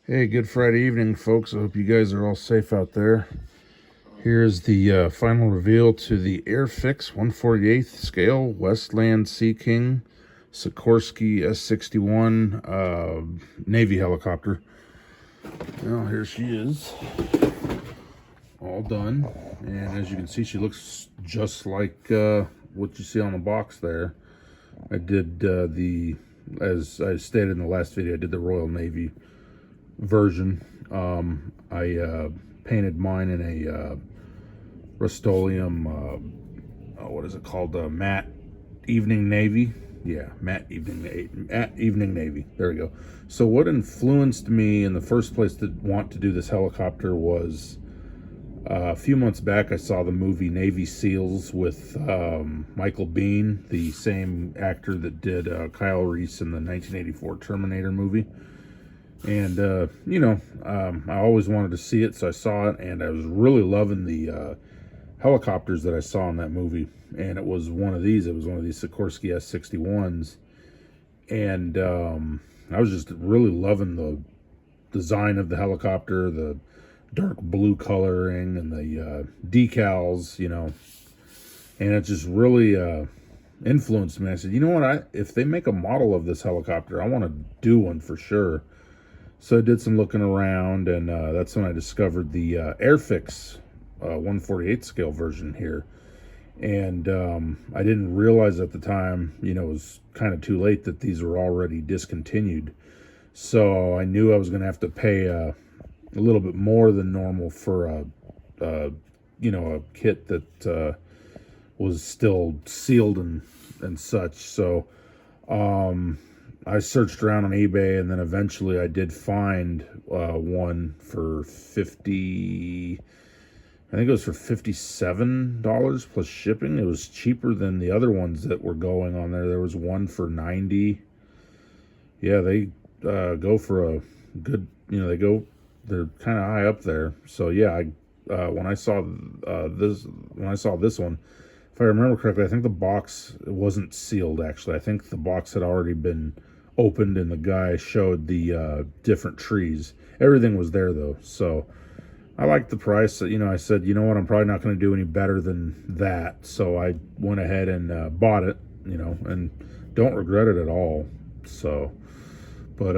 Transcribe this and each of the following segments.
Hey, good Friday evening, folks. I hope you guys are all safe out there. Here's the final reveal to the Airfix 148th scale Westland Sea King Sikorsky S-61 Navy helicopter. Well, here she is, all done. And as you can see, she looks just like what you see on the box there. I did as I stated in the last video, I did the Royal Navy version. I painted mine in a Rust-Oleum, what is it called? Matte Evening Navy. Yeah, matte Evening Navy. There we go. So what influenced me in the first place to want to do this helicopter was a few months back I saw the movie Navy SEALs with Michael Biehn, the same actor that did Kyle Reese in the 1984 Terminator movie. And, I always wanted to see it, so I saw it, and I was really loving the helicopters that I saw in that movie. And it was one of these. It was one of these Sikorsky S-61s. And I was just really loving the design of the helicopter, the dark blue coloring, and the decals, And it just really influenced me. I said, you know what? If they make a model of this helicopter, I want to do one for sure. So I did some looking around, and that's when I discovered the Airfix 148 scale version here. And I didn't realize at the time, it was kind of too late that these were already discontinued. So I knew I was going to have to pay a little bit more than normal for a kit that was still sealed and such. So I searched around on eBay, and then eventually I did find one for I think it was for $57 plus shipping. It was cheaper than the other ones that were going on there. There was one for $90. Yeah, they go for a good, they're kind of high up there. So yeah, when I saw this one, if I remember correctly, I think the box wasn't sealed, actually. I think the box had already been opened, and the guy showed the different trees. Everything was there, though. So I liked the price. I said, you know what, I'm probably not going to do any better than that. So I went ahead and bought it, and don't regret it at all. So, but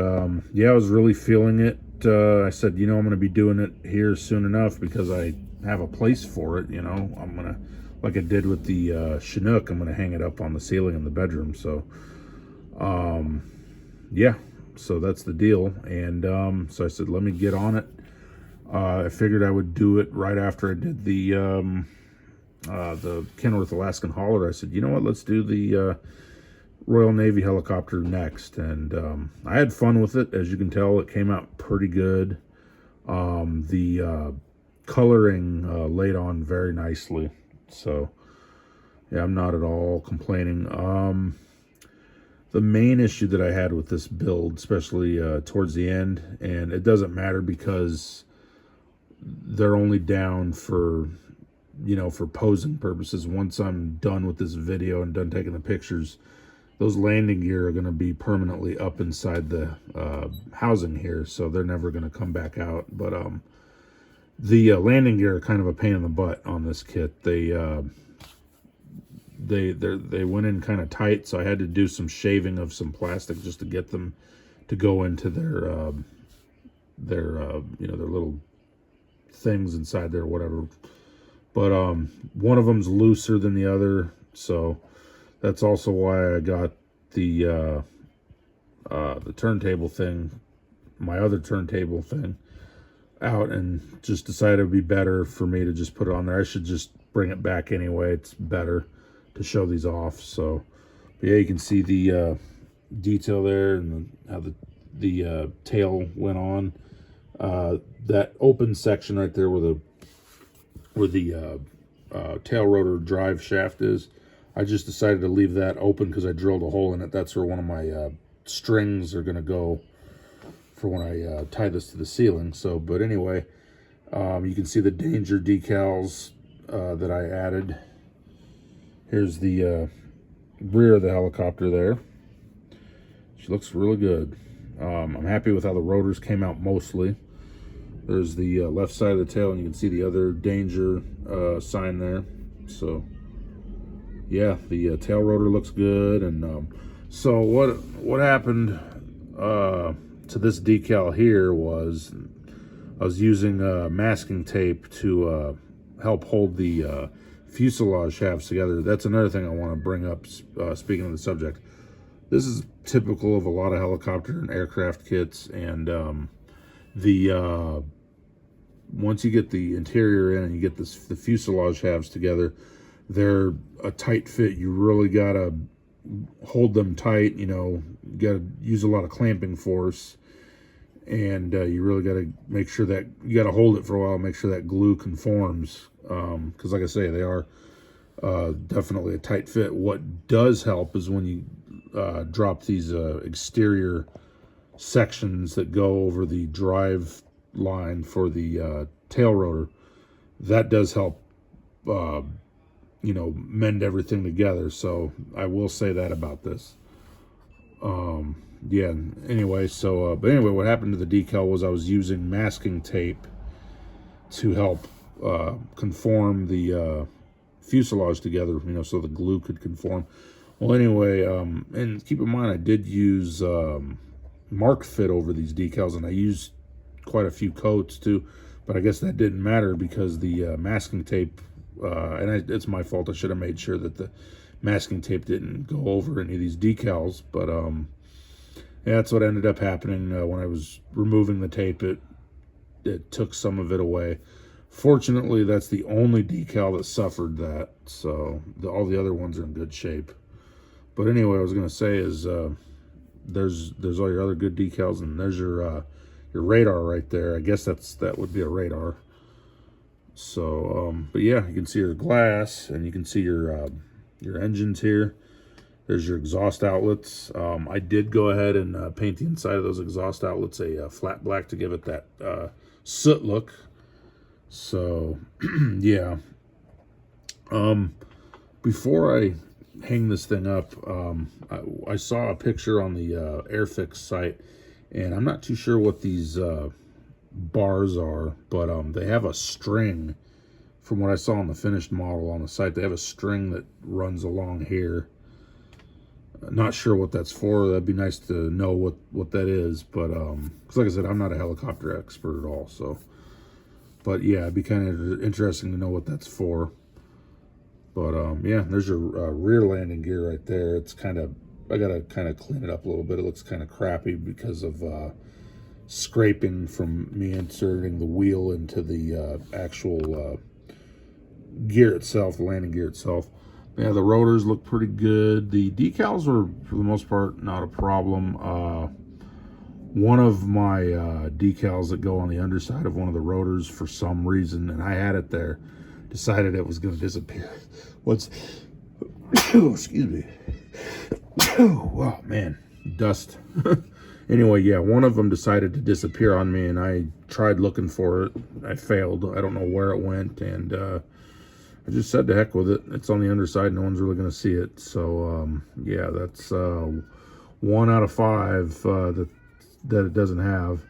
yeah, I was really feeling it. I said, I'm going to be doing it here soon enough because I have a place for it. I'm going to, like I did with the Chinook, I'm going to hang it up on the ceiling in the bedroom. So, yeah, so that's the deal. And so I said, let me get on it. I figured I would do it right after I did the Kenworth Alaskan Hauler. I said, you know what, let's do the Royal Navy helicopter next. And I had fun with it. As you can tell, it came out pretty good. The coloring laid on very nicely. So, yeah, I'm not at all complaining. The main issue that I had with this build, especially towards the end, and it doesn't matter because they're only down for, for posing purposes. Once I'm done with this video and done taking the pictures, those landing gear are going to be permanently up inside the housing here, so they're never going to come back out. But the landing gear are kind of a pain in the butt on this kit. They went in kind of tight, so I had to do some shaving of some plastic just to get them to go into their little things inside there, whatever. But one of them's looser than the other, so that's also why I got the turntable thing, my other turntable thing, out, and just decided it would be better for me to just put it on there. I should just bring it back anyway. It's better to show these off. So, but yeah, you can see the detail there and how the tail went on. That open section right there where the tail rotor drive shaft is, I just decided to leave that open because I drilled a hole in it. That's where one of my strings are going to go for when I tie this to the ceiling. So, but anyway, you can see the danger decals that I added. Here's the rear of the helicopter there. She looks really good. I'm happy with how the rotors came out mostly. There's the left side of the tail, and you can see the other danger sign there. So yeah, the tail rotor looks good. And so what happened to this decal here was I was using masking tape to help hold the fuselage shafts together. That's another thing I want to bring up, speaking of the subject. This is typical of a lot of helicopter and aircraft kits, and once you get the interior in and you get the fuselage halves together, they're a tight fit. You really gotta hold them tight. You gotta use a lot of clamping force, and you really gotta make sure that you gotta hold it for a while, make sure that glue conforms. Because like I say, they are definitely a tight fit. What does help is when you drop these exterior sections that go over the drive line for the tail rotor. That does help mend everything together. So I will say that about this. Yeah, anyway, but anyway, what happened to the decal was I was using masking tape to help conform the fuselage together, so the glue could conform. Well, anyway, and keep in mind I did use mark fit over these decals, and I used quite a few coats too, but I guess that didn't matter because the masking tape, it's my fault. I should have made sure that the masking tape didn't go over any of these decals, but yeah, that's what ended up happening. When I was removing the tape, it took some of it away. Fortunately, that's the only decal that suffered that, so all the other ones are in good shape. But anyway, I was going to say is there's all your other good decals, and there's your radar right there. I guess that would be a radar. So, but yeah, you can see your glass, and you can see your engines here. There's your exhaust outlets. I did go ahead and paint the inside of those exhaust outlets a flat black to give it that soot look. So, yeah. Before I hang this thing up, I saw a picture on the Airfix site, and I'm not too sure what these bars are, but they have a string. From what I saw on the finished model on the site, they have a string that runs along here. Not sure what that's for. That'd be nice to know what that is, but because like I said, I'm not a helicopter expert at all, so. But yeah, it'd be kind of interesting to know what that's for. But yeah, there's your rear landing gear right there. It's I gotta kind of clean it up a little bit. It looks kind of crappy because of scraping from me inserting the wheel into the actual gear itself, the landing gear itself. Yeah, the rotors look pretty good. The decals are, for the most part, not a problem. One of my decals that go on the underside of one of the rotors, for some reason, and I had it there, decided it was going to disappear. Excuse me. Oh, man, dust. Anyway, yeah, one of them decided to disappear on me, and I tried looking for it. I failed. I don't know where it went, and I just said to heck with it. It's on the underside. No one's really going to see it. So, yeah, that's 1 out of 5 that it doesn't have.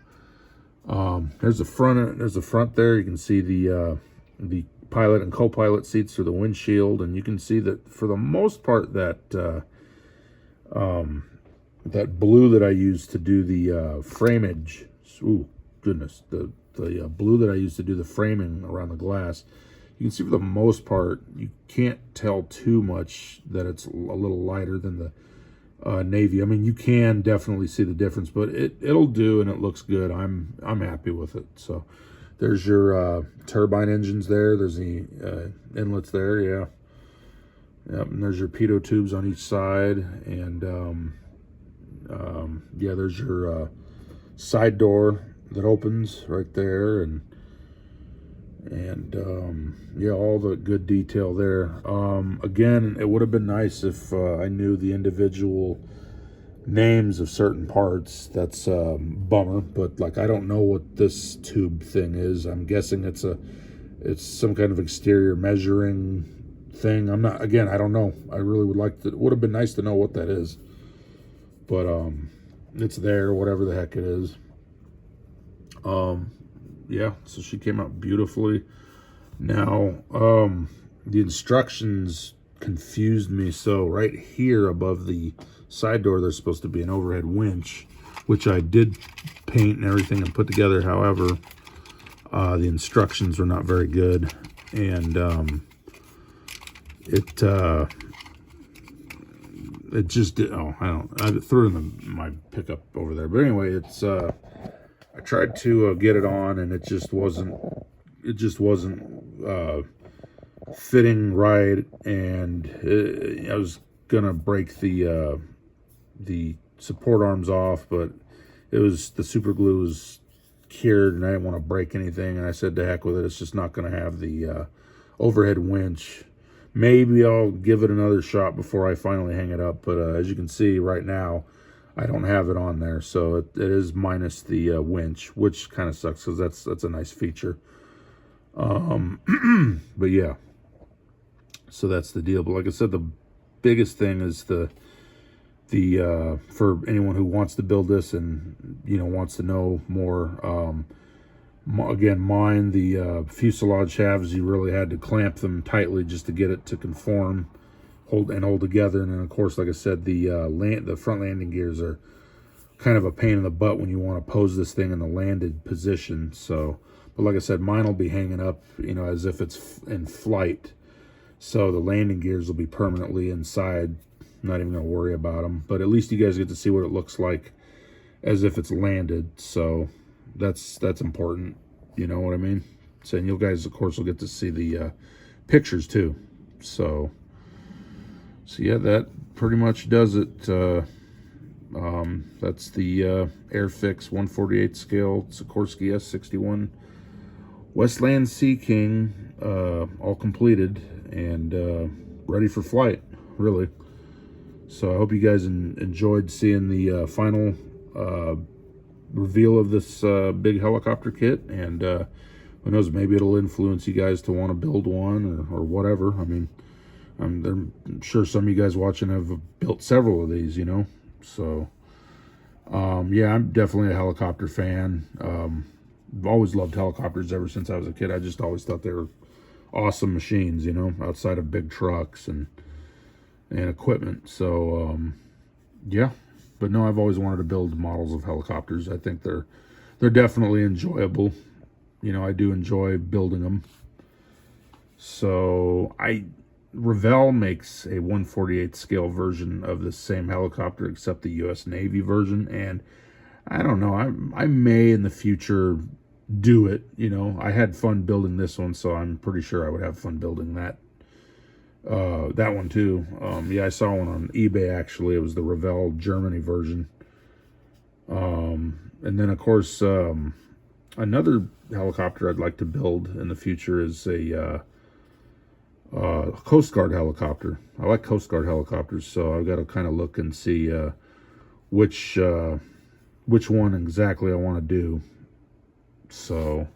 There's the front. There's the front there. You can see the pilot and co-pilot seats through the windshield, and you can see that for the most part that that blue that I used to do the frameage. Ooh, goodness, the blue that I used to do the framing around the glass. You can see for the most part, you can't tell too much that it's a little lighter than the navy. I mean, you can definitely see the difference, but it'll do, and it looks good. I'm happy with it. So there's your turbine engines there. There's the inlets there, yeah. Yep, and there's your pitot tubes on each side, and yeah, there's your side door that opens right there, and yeah, all the good detail there. Again, it would have been nice if I knew the individual names of certain parts. That's bummer, but like I don't know what this tube thing is. I'm guessing it's some kind of exterior measuring thing. I don't know. I really would like to. It would have been nice to know what that is. But it's there, whatever the heck it is. Yeah, so she came out beautifully. Now, the instructions confused me. So right here above the side door, there's supposed to be an overhead winch, which I did paint and everything and put together. However, the instructions were not very good, and it just did. Oh, I threw it in my pickup over there. But anyway, it's I tried to get it on, and it just wasn't fitting right, and I was gonna break the support arms off, but the super glue was cured, and I didn't want to break anything, and I said to heck with it. It's just not going to have the overhead winch. Maybe I'll give it another shot before I finally hang it up, but as you can see right now, I don't have it on there, so it is minus the winch, which kind of sucks because that's a nice feature. But yeah, so that's the deal. But like I said, the biggest thing is the for anyone who wants to build this and wants to know more, again, mine, the fuselage halves, you really had to clamp them tightly just to get it to conform, hold together. And then of course, like I said, the front landing gears are kind of a pain in the butt when you want to pose this thing in the landed position. So, but like I said, mine will be hanging up, as if it's in flight. So the landing gears will be permanently inside. I'm not even going to worry about them. But at least you guys get to see what it looks like as if it's landed. So that's important. You know what I mean? So, and you guys, of course, will get to see the pictures too. So yeah, that pretty much does it. That's the Airfix 1/48 scale Sikorsky S-61 Westland Sea King, all completed and ready for flight, really. So I hope you guys enjoyed seeing the final reveal of this big helicopter kit, and who knows, maybe it'll influence you guys to want to build one or whatever. I mean, I'm sure some of you guys watching have built several of these, So, yeah, I'm definitely a helicopter fan. I've always loved helicopters ever since I was a kid. I just always thought they were awesome machines, outside of big trucks and equipment. So, yeah. But no, I've always wanted to build models of helicopters. I think they're definitely enjoyable. I do enjoy building them. So, Revell makes a 1/48 scale version of the same helicopter, except the U.S. Navy version, and I don't know, I may in the future do it. I had fun building this one, so I'm pretty sure I would have fun building that one too. Yeah, I saw one on eBay, actually. It was the Revell Germany version. And then of course, another helicopter I'd like to build in the future is a Coast Guard helicopter. I like Coast Guard helicopters, so I've got to kind of look and see which one exactly I want to do. So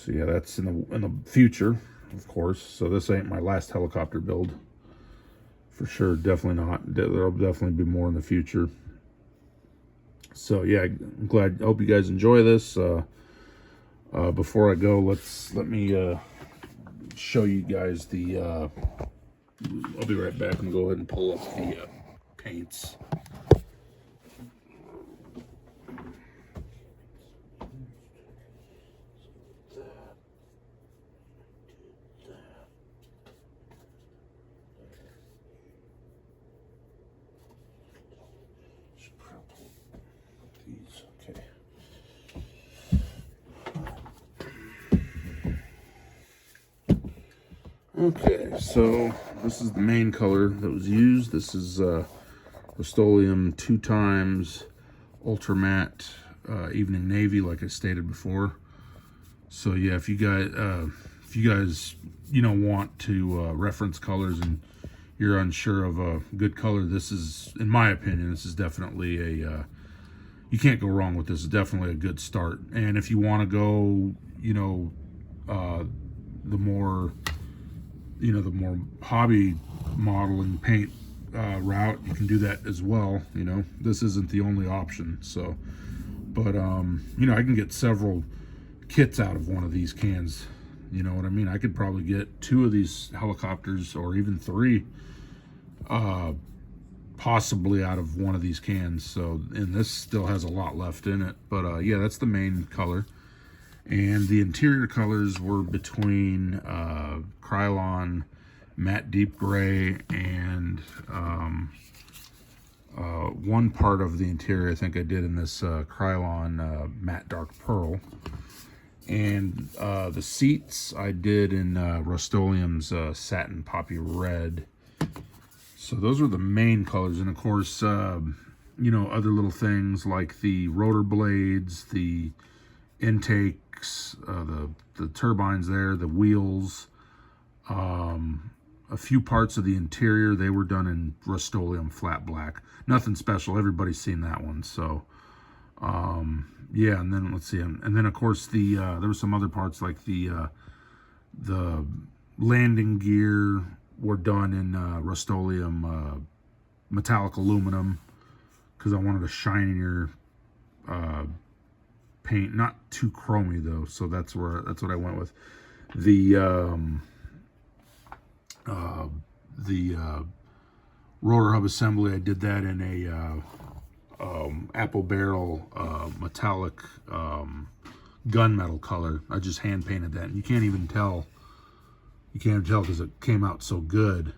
yeah, that's in the future, of course. So this ain't my last helicopter build, for sure. Definitely not. There'll definitely be more in the future. So yeah, I'm glad. I hope you guys enjoy this. Before I go, let me show you guys the. I'll be right back and go ahead and pull up the paints. Okay, so this is the main color that was used. This is Rust-Oleum 2x Ultra Matte Evening Navy, like I stated before. So yeah, if you guys want to reference colors and you're unsure of a good color, this is, in my opinion, this is definitely you can't go wrong with this. It's definitely a good start. And if you want to go, the more hobby modeling paint route, you can do that as well. You know, this isn't the only option. So, but you know, I can get several kits out of one of these cans. You know what I mean? I could probably get 2 of these helicopters, or even 3, possibly out of one of these cans. So, and this still has a lot left in it. But yeah, that's the main color. And the interior colors were between Krylon matte deep gray and one part of the interior I think I did in this Krylon matte dark pearl. And the seats I did in Rust-Oleum's satin poppy red. So those are the main colors. And of course, you know, other little things like the rotor blades, the intakes, the turbines there, the wheels, a few parts of the interior, they were done in Rust-Oleum flat black. Nothing special. Everybody's seen that one. So yeah, and then let's see, and then of course the there were some other parts like the landing gear were done in Rust-Oleum metallic aluminum, because I wanted a shinier paint, not too chromy though. So that's what I went with. The rotor hub assembly, I did that in a apple barrel metallic gunmetal color. I just hand painted that, and you can't even tell. You can't tell because it came out so good.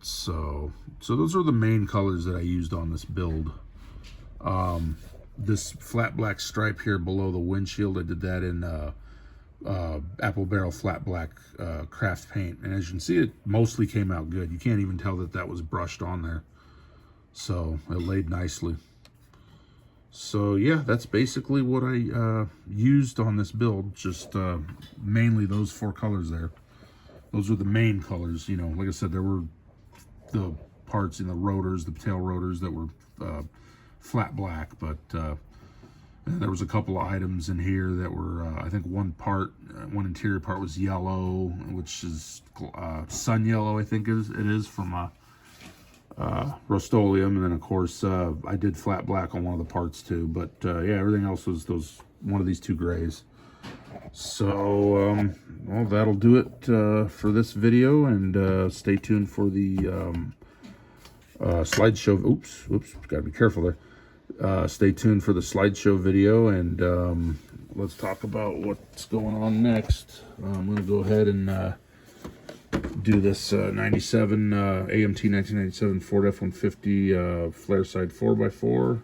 So those are the main colors that I used on this build. This flat black stripe here below the windshield, I did that in apple barrel flat black craft paint, and as you can see, it mostly came out good. You can't even tell that that was brushed on there. So it laid nicely. So yeah, that's basically what I used on this build. Just mainly those 4 colors there. Those are the main colors. You know, like I said, there were the parts in the rotors, the tail rotors, that were flat black, but there was a couple of items in here that were, I think one interior part was yellow, which is sun yellow, I think it is from Rust-Oleum, and then of course I did flat black on one of the parts too. But yeah, everything else was one of these 2 grays. So well, that'll do it for this video, and stay tuned for the slideshow. Oops, gotta be careful there. Stay tuned for the slideshow video, and let's talk about what's going on next. I'm gonna go ahead and do this 97 AMT 1997 Ford F-150 flare side 4x4.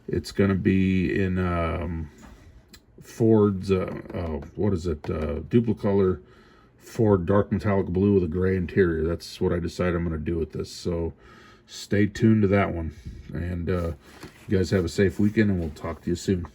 It's going to be in Ford's what is it, duplicolor Ford dark metallic blue with a gray interior. That's what I decided I'm going to do with this. So stay tuned to that one, and you guys have a safe weekend, and we'll talk to you soon.